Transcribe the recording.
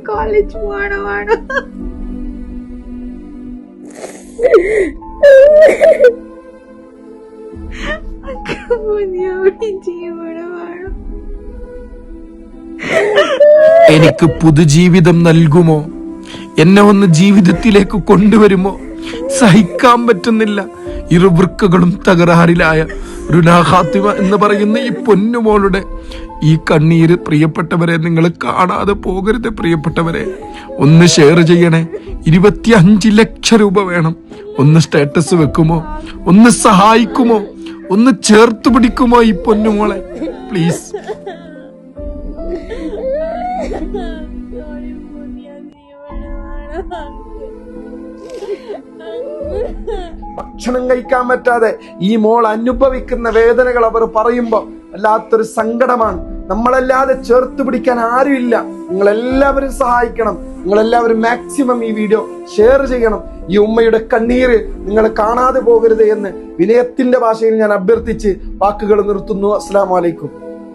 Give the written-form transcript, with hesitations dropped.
College പോകണമാണ്. എനിക്ക് പുതുജീവിതം നൽകുമോ? എന്നെ ഒന്ന് ജീവിതത്തിലേക്ക് കൊണ്ടുവരുമോ? സഹിക്കാൻ പറ്റുന്നില്ല. ഇരുവൃക്കകളും തകരാറിലായ റുനാ ഖാത്തിമ എന്ന് പറയുന്ന ഈ പൊന്നുമോളുടെ ഈ കണ്ണീര് പ്രിയപ്പെട്ടവരെ, നിങ്ങൾ കാണാതെ പോകരുത്. പ്രിയപ്പെട്ടവരെ, ഒന്ന് ഷെയർ ചെയ്യണേ. 25 ലക്ഷം രൂപ വേണം. ഒന്ന് സ്റ്റാറ്റസ് വെക്കുമോ? ഒന്ന് സഹായിക്കുമോ? ഒന്ന് ചേർത്ത് പിടിക്കുമോ ഈ പൊന്നുമോളെ? പ്ലീസ്. ഭക്ഷണം കഴിക്കാൻ പറ്റാതെ ഈ മോൾ അനുഭവിക്കുന്ന വേദനകൾ അവർ പറയുമ്പോ വല്ലാത്തൊരു സങ്കടമാണ്. നമ്മളല്ലാതെ ചേർത്ത് പിടിക്കാൻ ആരുമില്ല. നിങ്ങളെല്ലാവരും സഹായിക്കണം. നിങ്ങളെല്ലാവരും മാക്സിമം ഈ വീഡിയോ ഷെയർ ചെയ്യണം. ഈ ഉമ്മയുടെ കണ്ണീര് നിങ്ങൾ കാണാതെ പോകരുത് എന്ന് വിനയത്തിന്റെ ഭാഷയിൽ ഞാൻ അഭ്യർത്ഥിച്ച് വാക്കുകൾ നിർത്തുന്നു. അസ്സലാമു അലൈക്കും.